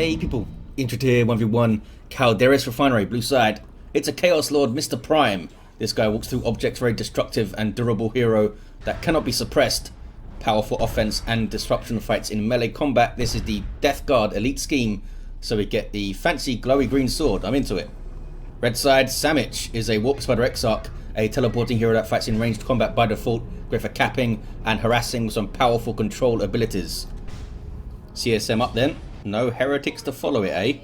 Hey people, Intro here, 1v1, Calderis Refinery, blue side. It's a Chaos Lord, Mr. Prime. This guy walks through objects, very destructive and durable hero that cannot be suppressed. Powerful offense and disruption fights in melee combat. This is the Death Guard elite scheme, so we get the fancy glowy green sword. I'm into it. Red side, Samich is a Warp Spider Exarch, a teleporting hero that fights in ranged combat by default, great for capping and harassing with some powerful control abilities. CSM up then. No heretics to follow it, eh?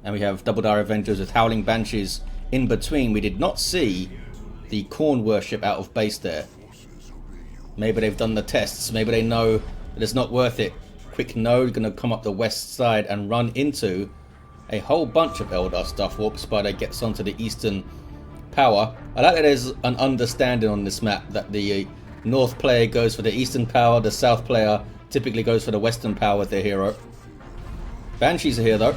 And we have Double Dire Avengers with Howling Banshees in between. We did not see the Corn Worship out of base there. Maybe they've done the tests. Maybe they know that it's not worth it. Quick node going to come up the west side and run into a whole bunch of Eldar stuff. Warp Spider gets onto the eastern power. I like that there's an understanding on this map that the north player goes for the eastern power, the south player typically goes for the western power with their hero. Banshees are here though,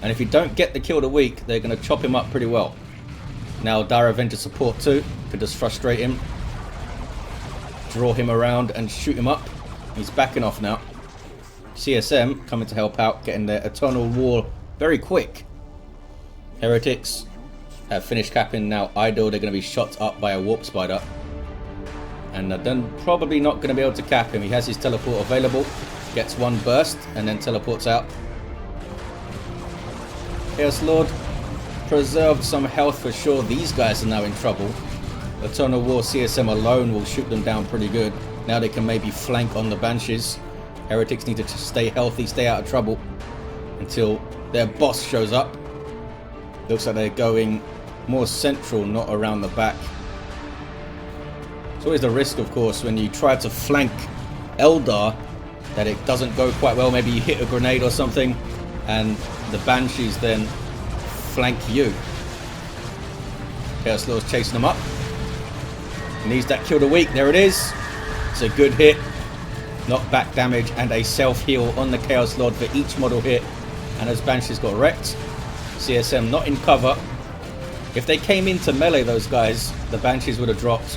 and if you don't get the kill of the week, they're going to chop him up pretty well. Now Dire Avenger support too, could just frustrate him, draw him around and shoot him up. He's backing off now. CSM coming to help out, getting their Eternal Wall very quick. Heretics have finished capping, now idle. They're going to be shot up by a Warp Spider, and they're then probably not going to be able to cap him. He has his teleport available. Gets one burst and then teleports out. Chaos Lord preserved some health for sure. These guys are now in trouble. Eternal War CSM alone will shoot them down pretty good. Now they can maybe flank on the Banshees. Heretics need to stay healthy, stay out of trouble until their boss shows up. Looks like they're going more central, not around the back. It's always the risk, of course, when you try to flank Eldar, that it doesn't go quite well. Maybe you hit a grenade or something and the Banshees then flank you. Chaos Lord's chasing them up. Needs that kill of the week. There it is. It's a good hit. Knockback damage and a self-heal on the Chaos Lord for each model hit. And those Banshees got wrecked. CSM not in cover. If they came into melee, those guys, the Banshees would have dropped.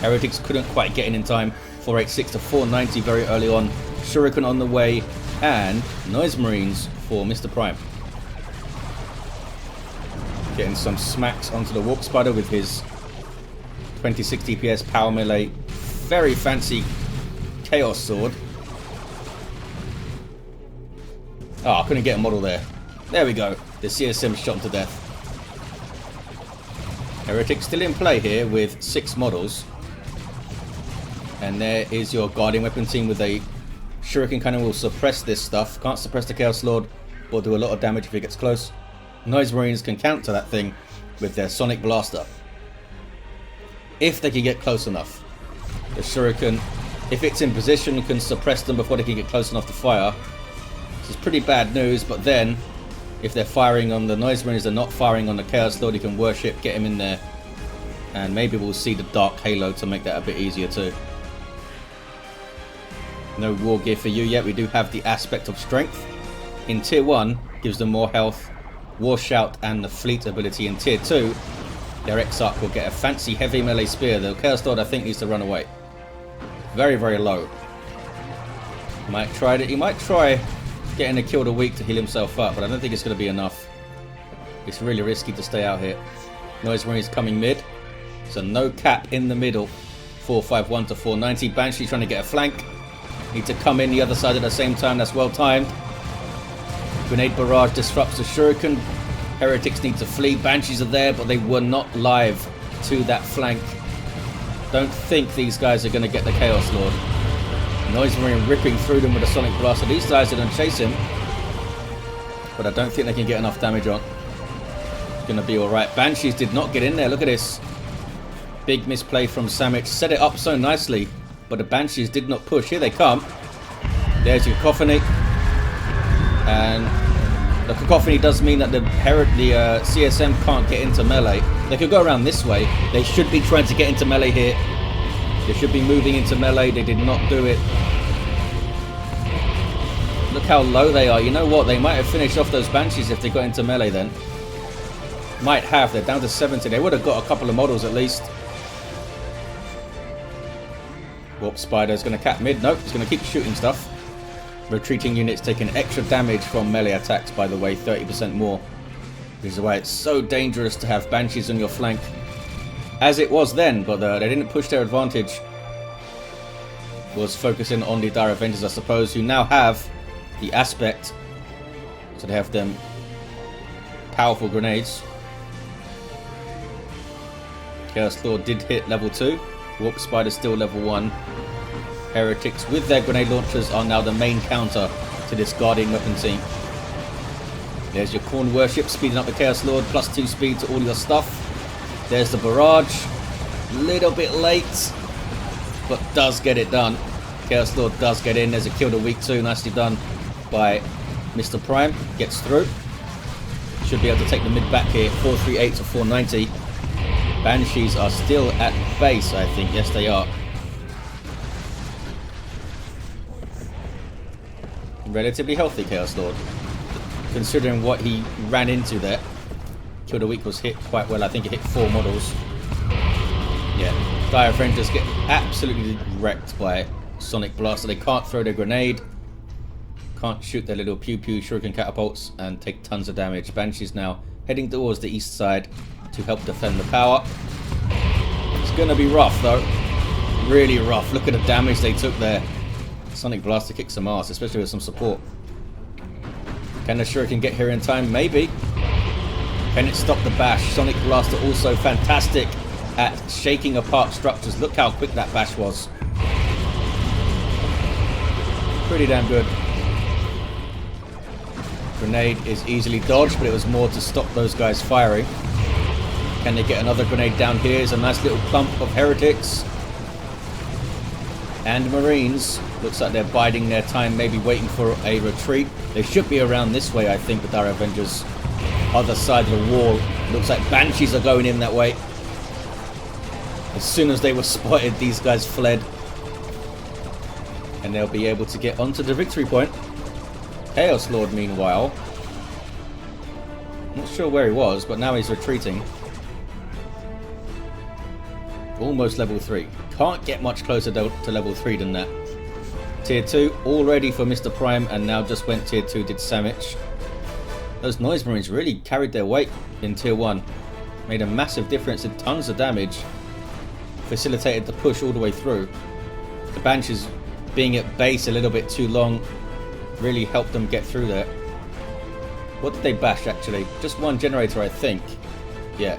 Heretics couldn't quite get in time. 486 to 490 very early on. Shuriken on the way, and Noise Marines for Mr. Prime. Getting some smacks onto the Warp Spider with his 26 DPS power melee. Very fancy Chaos Sword. Oh, I couldn't get a model there. There we go. The CSM shot him to death. Heretic still in play here with 6 models. And there is your Guardian Weapon team with a Shuriken Cannon. Will suppress this stuff. Can't suppress the Chaos Lord, or do a lot of damage if he gets close. Noise Marines can counter that thing with their Sonic Blaster, if they can get close enough. The Shuriken, if it's in position, can suppress them before they can get close enough to fire. This is pretty bad news, but then if they're firing on the Noise Marines, they're not firing on the Chaos Lord. You can worship, get him in there, and maybe we'll see the Dark Halo to make that a bit easier too. No war gear for you yet. We do have the aspect of strength. In tier 1, gives them more health, war shout, and the fleet ability. In tier 2, their Exarch will get a fancy heavy melee spear. The Chaos Lord, I think, needs to run away. Very, very low. He might try getting a kill of the week to heal himself up, but I don't think it's going to be enough. It's really risky to stay out here. Noise Marines coming mid, so no cap in the middle. 451 to 490. Banshee trying to get a flank. Need to come in the other side at the same time. That's well timed. Grenade barrage disrupts the Shuriken. Heretics need to flee. Banshees are there, but they were not live to that flank. Don't think these guys are going to get the Chaos Lord. Noise Marine ripping through them with a Sonic Blaster. These guys are going to chase him, but I don't think they can get enough damage on. It's going to be alright. Banshees did not get in there. Look at this. Big misplay from Samich. Set it up so nicely, but the Banshees did not push. Here they come. There's your Cacophony. And the Cacophony does mean that the CSM can't get into melee. They could go around this way. They should be trying to get into melee here. They should be moving into melee. They did not do it. Look how low they are. You know what? They might have finished off those Banshees if they got into melee then. Might have. They're down to 70. They would have got a couple of models at least. Warp Spider's going to cap mid. Nope, he's going to keep shooting stuff. Retreating units taking extra damage from melee attacks, by the way, 30% more. Which is why it's so dangerous to have Banshees on your flank. As it was then, but they didn't push their advantage. Was focusing on the Dire Avengers, I suppose, who now have the aspect. So they have them powerful grenades. Chaos Lord did hit level 2. Warp Spider still level 1. Heretics with their grenade launchers are now the main counter to this Guardian weapon team. There's your Corn Worship speeding up the Chaos Lord, +2 speed to all your stuff. There's the Barrage. Little bit late, but does get it done. Chaos Lord does get in. There's a kill to weak 2. Nicely done by Mr. Prime. Gets through. Should be able to take the mid back here. 438 to 490. Banshees are still at base, I think. Yes, they are. Relatively healthy Chaos Lord, considering what he ran into there. Kill the weak was hit quite well. I think it hit 4 models. Yeah, Dire Avengers get absolutely wrecked by Sonic Blaster. They can't throw their grenade, can't shoot their little pew pew shuriken catapults, and take tons of damage. Banshees now heading towards the east side to help defend the power. It's gonna be rough though, really rough. Look at the damage they took there. Sonic Blaster kicks some ass, especially with some support. Can the shuriken get here in time? Maybe. Can it stop the bash? Sonic Blaster also fantastic at shaking apart structures. Look how quick that bash was. Pretty damn good. Grenade is easily dodged, but it was more to stop those guys firing. Can they get another grenade down here? It's a nice little clump of heretics. And Marines. Looks like they're biding their time, maybe waiting for a retreat. They should be around this way, I think, the Dire Avengers. Other side of the wall. Looks like Banshees are going in that way. As soon as they were spotted, these guys fled. And they'll be able to get onto the victory point. Chaos Lord, meanwhile. Not sure where he was, but now he's retreating. Almost level 3. Can't get much closer to level 3 than that. Tier 2 all ready for Mr. Prime, and now just went Tier 2 did Samich. Those Noise Marines really carried their weight in Tier 1. Made a massive difference, did tons of damage. Facilitated the push all the way through. The Banshees being at base a little bit too long really helped them get through there. What did they bash actually? Just one generator, I think. Yeah.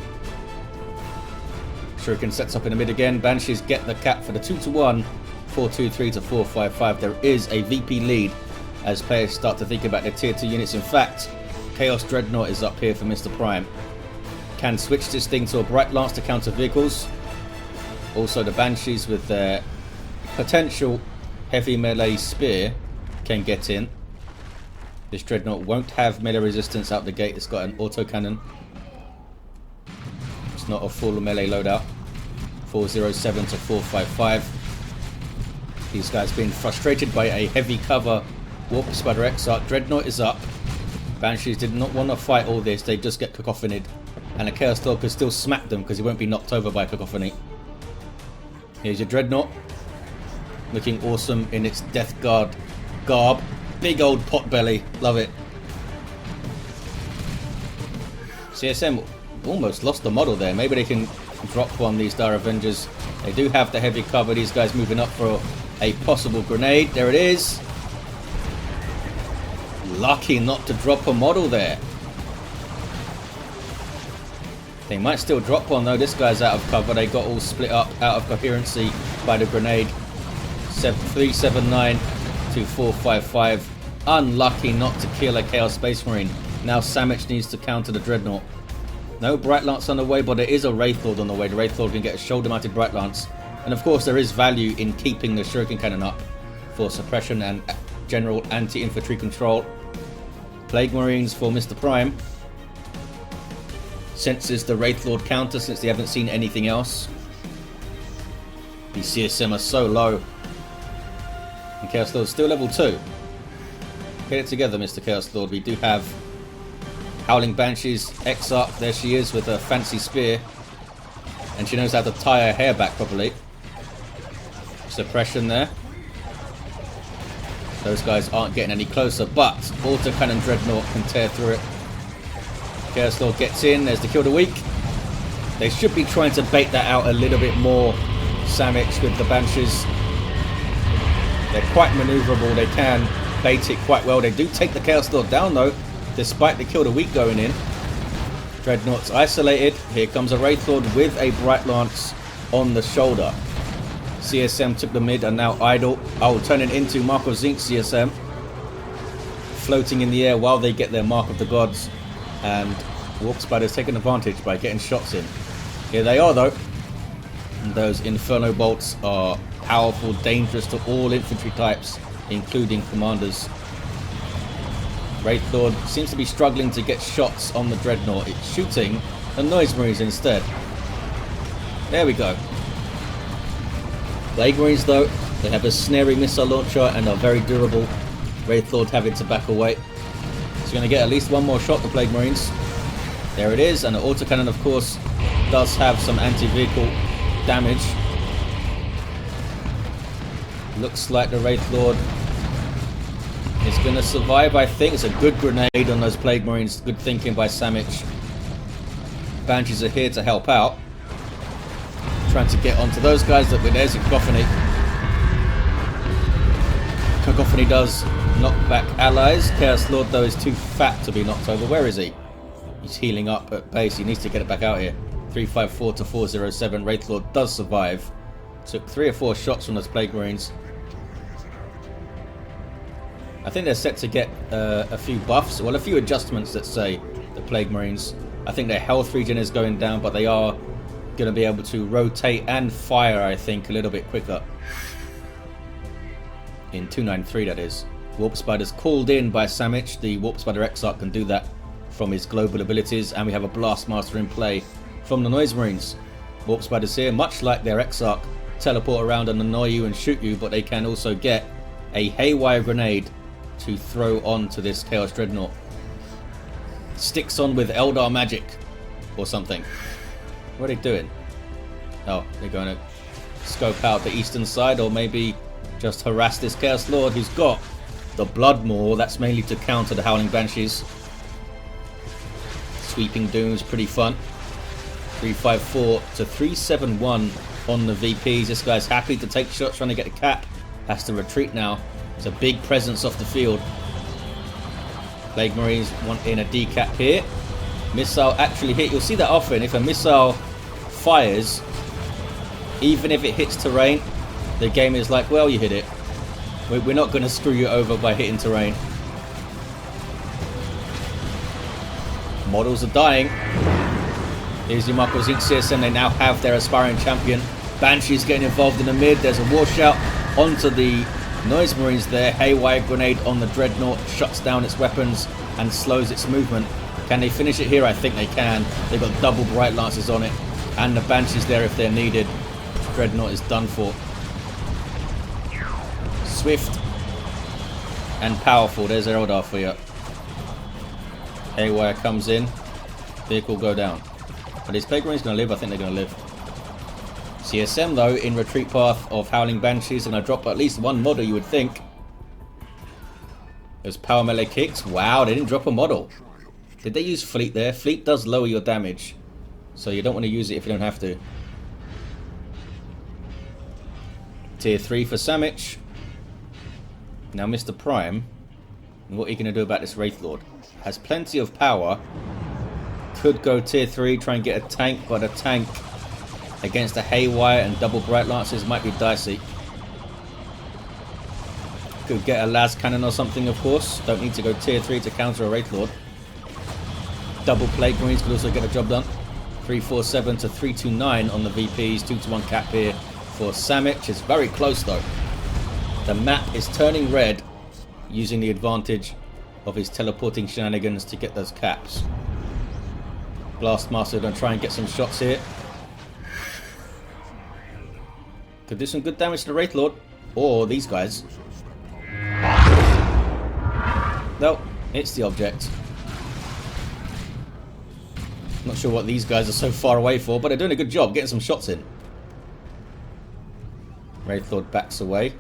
Shuriken sets up in the mid again. Banshees get the cap for the 2-1. 423 to 455. There is a VP lead as players start to think about their tier 2 units. In fact, Chaos Dreadnought is up here for Mr. Prime. Can switch this thing to a Bright Lance to counter vehicles. Also the Banshees with their potential heavy melee spear can get in. This Dreadnought won't have melee resistance out the gate. It's got an autocannon. It's not a full melee loadout. 407 to 455. These guys being frustrated by a heavy cover Warp Spider Exarch. Dreadnought is up. Banshees did not want to fight all this. They just get cacophonied. And a Chaos Lord could still smack them because he won't be knocked over by cacophony. Here's your Dreadnought. Looking awesome in its Death Guard garb. Big old pot belly. Love it. CSM almost lost the model there. Maybe they can drop one, these Dire Avengers. They do have the heavy cover. These guys moving up for a possible grenade. There it is. Lucky not to drop a model there. They might still drop one though. This guy's out of cover. They got all split up out of coherency by the grenade. 379 to 455. Unlucky not to kill a Chaos Space Marine. Now Samich needs to counter the Dreadnought. No Bright Lance on the way, but there is a Wraithlord on the way. The Wraithlord can get a shoulder-mounted Bright Lance. And of course there is value in keeping the Shuriken Cannon up for suppression and general anti-infantry control. Plague Marines for Mr. Prime. Senses the Wraithlord counter since they haven't seen anything else. These CSM are so low. And Chaos Lord's still level 2. Get it together, Mr. Chaos Lord. We do have Howling Banshees, Exarch. There she is with a fancy spear. And she knows how to tie her hair back properly. Suppression there. Those guys aren't getting any closer, but autocannon Dreadnought can tear through it. Chaos Lord gets in. There's the kill the weak. They should be trying to bait that out a little bit more. Samich with the Banshees. They're quite maneuverable. They can bait it quite well. They do take the Chaos Lord down though, despite the kill the weak going in. Dreadnought's isolated. Here comes a Wraithlord with a Bright Lance on the shoulder. CSM took the mid and now idle. Oh, turning into Mark of Zinc CSM. Floating in the air while they get their Mark of the Gods. And Warp Spider's taking advantage by getting shots in. Here they are though. And those Inferno Bolts are powerful, dangerous to all infantry types, including commanders. Wraithlord seems to be struggling to get shots on the Dreadnought. It's shooting the Noise Marines instead. There we go. Plague Marines though, they have a snaring missile launcher and are very durable. Wraithlord having to back away. He's going to get at least one more shot, the Plague Marines. There it is, and the autocannon of course does have some anti-vehicle damage. Looks like the Wraithlord is going to survive, I think. It's a good grenade on those Plague Marines. Good thinking by Samich. Banshees are here to help out. Trying to get onto those guys. Look, there's a Cacophony. Cacophony does knock back allies. Chaos Lord though is too fat to be knocked over. Where is he? He's healing up at base. He needs to get it back out here. 354 to 407. Wraithlord does survive. Took 3 or 4 shots from those Plague Marines. I think they're set to get a few buffs. Well, a few adjustments, let's say, the Plague Marines. I think their health regen is going down, but they are going to be able to rotate and fire, I think, a little bit quicker. In 293, that is. Warp Spider's called in by Samich. The Warp Spider Exarch can do that from his global abilities. And we have a Blastmaster in play from the Noise Marines. Warp Spiders here, much like their Exarch, teleport around and annoy you and shoot you, but they can also get a Haywire Grenade to throw onto this Chaos Dreadnought. Sticks on with Eldar magic or something. What are they doing? Oh, they're going to scope out the eastern side, or maybe just harass this Chaos Lord who's got the Blood Maw. That's mainly to counter the Howling Banshees. Sweeping Dooms, pretty fun. 354 to 371 on the VPs. This guy's happy to take shots, trying to get a cap. Has to retreat now. It's a big presence off the field. Plague Marines want in a decap here. Missile actually hit. You'll see that often. If a missile fires, even if it hits terrain, the game is like, well, you hit it. We're not going to screw you over by hitting terrain. Models are dying. Here's your Marco Zeke CSM. They now have their aspiring champion. Banshee's getting involved in the mid. There's a washout onto the Noise Marines there. Haywire Grenade on the Dreadnought shuts down its weapons and slows its movement. Can they finish it here? I think they can. They've got double Bright Lances on it. And the Banshees there if they're needed. Dreadnought is done for. Swift and powerful. There's Eldar for you. Haywire comes in. Vehicle go down. Are these Plague Marines going to live? I think they're going to live. CSM though, in retreat path of Howling Banshees, are going to drop at least one model, you would think. Those power melee kicks. Wow, they didn't drop a model. Did they use Fleet there? Fleet does lower your damage, so you don't want to use it if you don't have to. Tier 3 for Samich. Now Mr. Prime, what are you going to do about this Wraithlord? Has plenty of power. Could go tier 3, try and get a tank, but a tank against a Haywire and double Bright Lances might be dicey. Could get a Las Cannon or something, of course. Don't need to go tier 3 to counter a Wraithlord. Double Plague Marines could also get the job done. 347 to 329 on the VPs. 2-1 cap here for Samich. It's very close though. The map is turning red, using the advantage of his teleporting shenanigans to get those caps. Blastmaster going to try and get some shots here. Could do some good damage to the Wraithlord. Or these guys. No, it's the object. Not sure what these guys are so far away for, but they're doing a good job getting some shots in. Wraithlord backs away.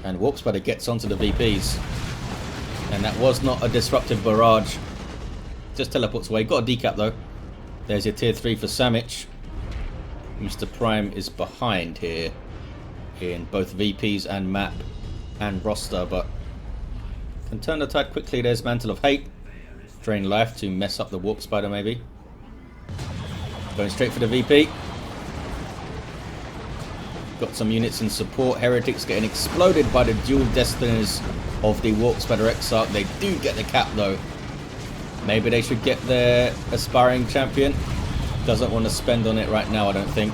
And Warp Spider gets onto the VPs. And that was not a disruptive barrage. Just teleports away. Got a decap though. There's your tier 3 for Samich. Mr. Prime is behind here in both VPs and map and roster, but can turn the tide quickly. There's Mantle of Hate. Drain life to mess up the Warp Spider maybe. Going straight for the VP. Got some units in support. Heretics getting exploded by the dual destinies of the Warp Spider Exarch. They do get the cap though. Maybe they should get their aspiring champion. Doesn't want to spend on it right now, I don't think.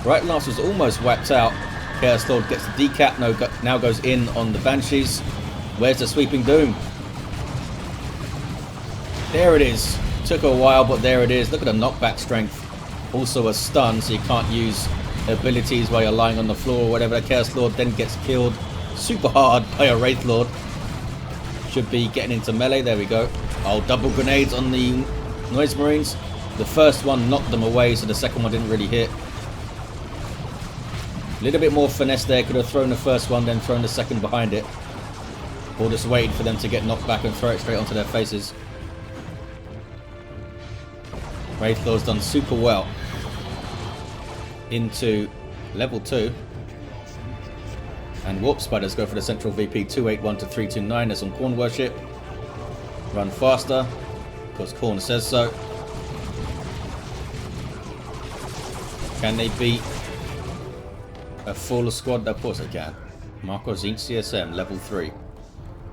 Wraithlord was almost wiped out. Chaos Lord gets the decap, now goes in on the Banshees. Where's the Sweeping Doom? There it is. Took a while, but there it is. Look at the knockback strength. Also a stun, so you can't use abilities while you're lying on the floor or whatever. The Chaos Lord then gets killed super hard by a Wraithlord. Should be getting into melee. There we go. Oh, double grenades on the Noise Marines. The first one knocked them away, so the second one didn't really hit. A little bit more finesse there. Could have thrown the first one, then thrown the second behind it. Or just waited for them to get knocked back and throw it straight onto their faces. Wraithlord's done super well. Into level 2. And Warp Spiders go for the central VP 281 to 329. There's some Khorne worship. Run faster, because Khorne says so. Can they beat a full squad? Of course they can. Marco Zinch CSM, level 3.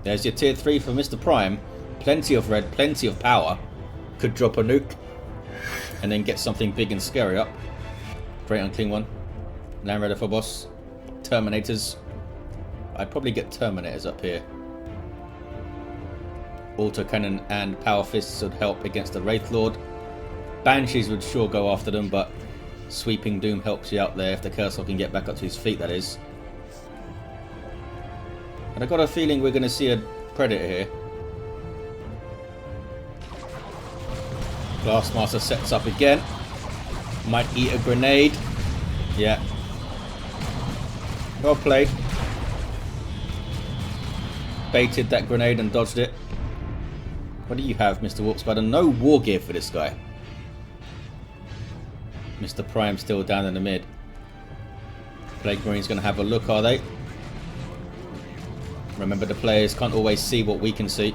There's your tier 3 for Mr. Prime. Plenty of red, plenty of power. Could drop a nuke. And then get something big and scary up. Great unclean one. Land Raider for boss. Terminators. I'd probably get Terminators up here. Autocannon and Power Fists would help against the Wraithlord. Banshees would sure go after them, but Sweeping Doom helps you out there if the Chaos Lord can get back up to his feet, that is. And I got a feeling we're going to see a Predator here. Blastmaster sets up again. Might eat a grenade. Yeah. Well played. Baited that grenade and dodged it. What do you have, Mr. Warp Spider? No war gear for this guy. Mr. Prime still down in the mid. Plague Marine's going to have a look, are they? Remember, the players can't always see what we can see.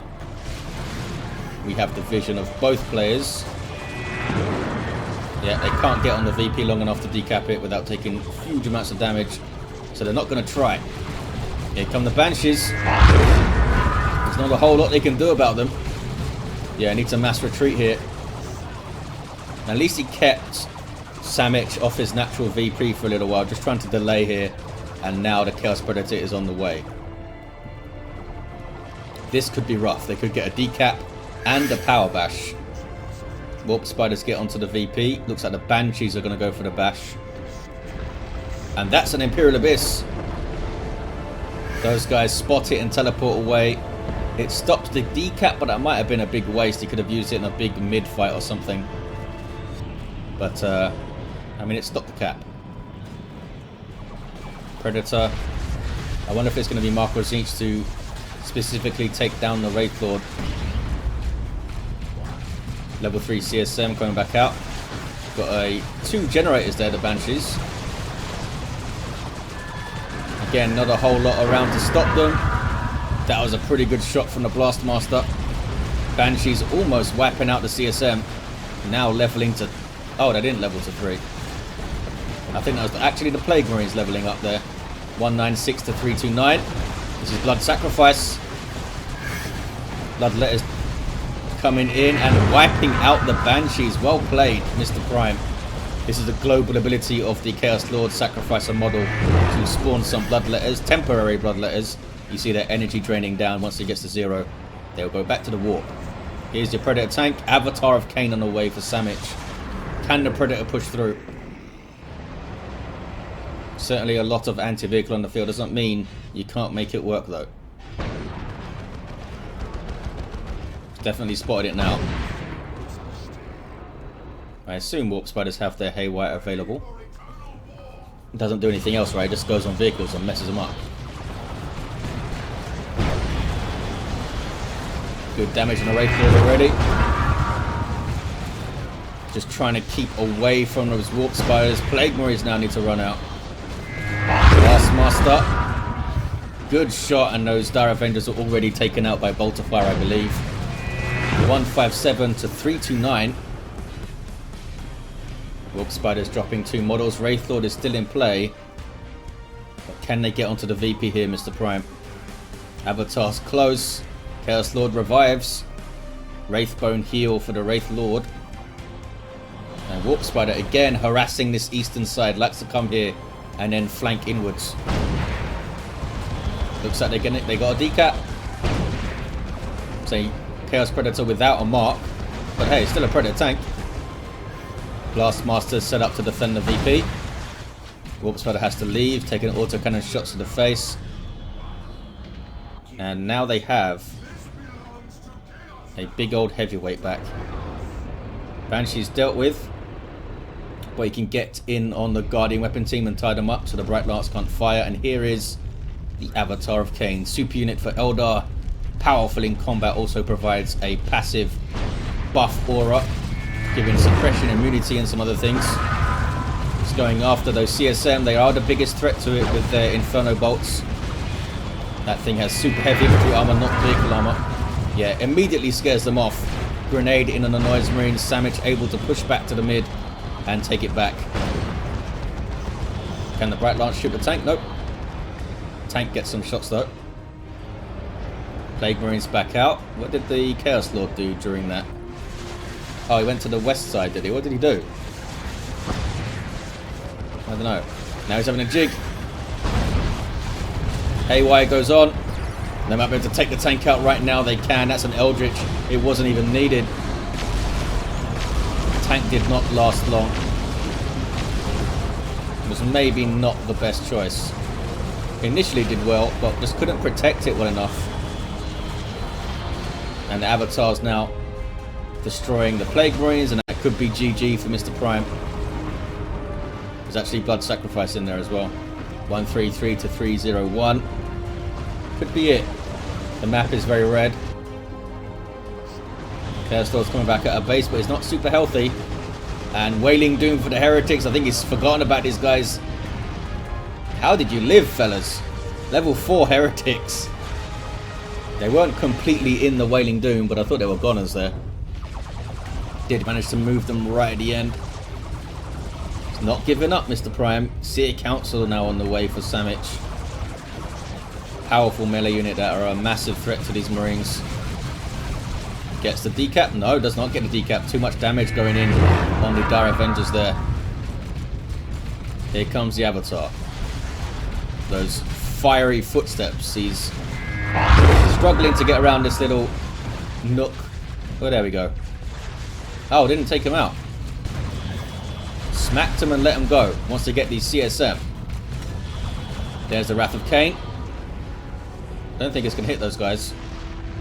We have the vision of both players. Yeah, they can't get on the VP long enough to decap it without taking huge amounts of damage. So they're not going to try. Here come the Banshees. There's not a whole lot they can do about them. Yeah, needs a mass retreat here. At least he kept Samich off his natural VP for a little while, just trying to delay here. And now the Chaos Predator is on the way. This could be rough. They could get a decap and a power bash. Warp Spiders get onto the VP. Looks like the Banshees are going to go for the bash. And that's an Imperial Abyss. Those guys spot it and teleport away. It stops the decap, but that might have been a big waste. He could have used it in a big mid fight or something. But, I mean, it stopped the cap. Predator. I wonder if it's going to be Marco Zinch to specifically take down the Wraithlord. Level 3 CSM coming back out. Got 2 generators there, the Banshees. Again, not a whole lot around to stop them. That was a pretty good shot from the Blastmaster. Banshees almost wiping out the CSM. Now leveling to... Oh, they didn't level to 3. I think that was actually the Plague Marines leveling up there. 196 to 329. This is Blood Sacrifice. Bloodletters coming in and wiping out the Banshees. Well played, Mr. Prime. This is the global ability of the Chaos Lord Sacrificer model to spawn some Bloodletters, temporary Bloodletters. You see their energy draining down once it gets to 0. They'll go back to the warp. Here's your Predator tank. Avatar of Khaine on the way for Samich. Can the Predator push through? Certainly a lot of anti-vehicle on the field. Doesn't mean you can't make it work though. Definitely spotted it now. I assume Warp Spiders have their Haywire available. It doesn't do anything else, right? It just goes on vehicles and messes them up. Good damage on the Wraithlord already. Just trying to keep away from those warp spiders. Plague Marines now need to run out. Last Master. Good shot, and those Dire Avengers are already taken out by Bolter Fire, I believe. 157 to 329. Warp Spiders dropping 2 models. Wraithlord is still in play. But can they get onto the VP here, Mr. Prime? Avatar's close. Chaos Lord revives. Wraithbone heal for the Wraithlord. And Warp Spider again harassing this eastern side. Likes to come here and then flank inwards. Looks like they got a decap. Say Chaos Predator without a mark. But hey, still a Predator tank. Blast Master set up to defend the VP. Warp Spider has to leave, taking autocannon shots to the face. And now they have a big old heavyweight back. Banshee's dealt with. But he can get in on the Guardian weapon team and tie them up so the Bright Lance can't fire. And here is the Avatar of Khaine. Super unit for Eldar. Powerful in combat, also provides a passive buff aura, giving suppression, immunity and some other things. It's going after those CSM. They are the biggest threat to it with their Inferno bolts. That thing has super heavy infantry armor, not vehicle armor. Yeah, immediately scares them off. Grenade in on the Noise Marine. Samich able to push back to the mid and take it back. Can the Bright Lance shoot the tank? Nope. Tank gets some shots though. Plague Marines back out. What did the Chaos Lord do during that? Oh, he went to the west side, did he? What did he do? I don't know. Now he's having a jig. AY goes on. They might be able to take the tank out right now. They can. That's an Eldritch. It wasn't even needed. The tank did not last long. It was maybe not the best choice. Initially did well, but just couldn't protect it well enough. And the Avatar's now destroying the Plague Marines, and that could be GG for Mr. Prime. There's actually blood sacrifice in there as well. 133 to 301. Could be it. The map is very red. Chaos Lord's coming back at a base, but he's not super healthy. And Wailing Doom for the Heretics. I think he's forgotten about these guys. How did you live, fellas? Level 4 Heretics. They weren't completely in the Wailing Doom, but I thought they were goners there. Did manage to move them right at the end. It's not giving up, Mr. Prime. Seer Council now on the way for Samich. Powerful melee unit that are a massive threat to these Marines. Gets the decap? No, does not get the decap. Too much damage going in on the Dire Avengers there. Here comes the Avatar. Those fiery footsteps. He's struggling to get around this little nook. Oh, there we go. Oh, didn't take him out. Smacked him and let him go. Wants to get these CSM. There's the Wrath of Khaine. Don't think it's going to hit those guys.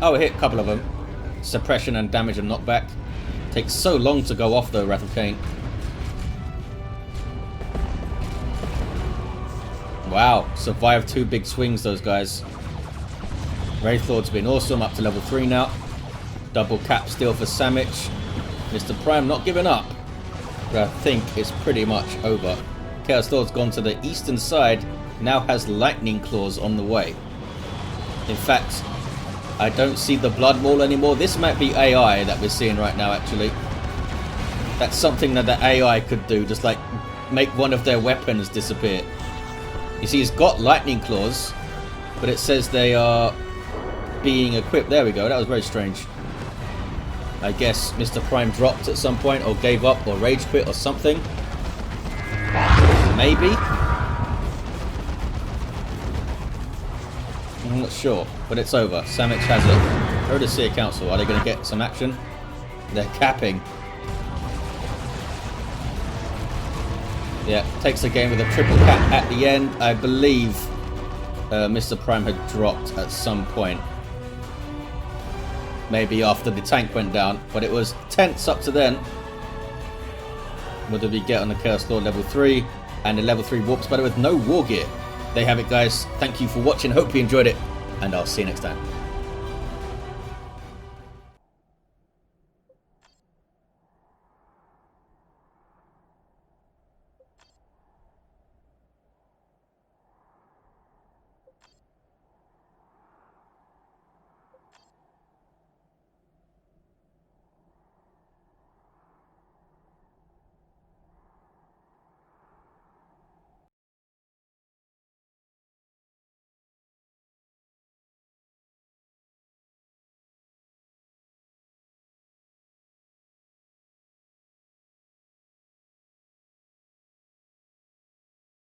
Oh, it hit a couple of them. Suppression and damage and knockback. Takes so long to go off though, Wrath of Khaine. Wow, survived 2 big swings, those guys. Wraithlord's been awesome, up to level 3 now. Double cap steal for Samich. Mr. Prime not giving up. But I think it's pretty much over. Chaos Lord's gone to the eastern side, now has Lightning Claws on the way. In fact, I don't see the Blood Wall anymore. This might be AI that we're seeing right now, actually. That's something that the AI could do, just like make one of their weapons disappear. You see, he's got Lightning Claws, but it says they are being equipped. There we go. That was very strange. I guess Mr. Prime dropped at some point, or gave up, or rage quit, or something. Maybe. I'm not sure, but it's over. Samich has it. Go to Seer Council. Are they going to get some action? They're capping. Yeah, takes the game with a triple cap at the end. I believe Mr. Prime had dropped at some point. Maybe after the tank went down, but it was tense up to then. What did we get on the Chaos Lord level 3? And a level 3 Warp Spider with no war gear. There you have it, guys. Thank you for watching. Hope you enjoyed it, and I'll see you next time.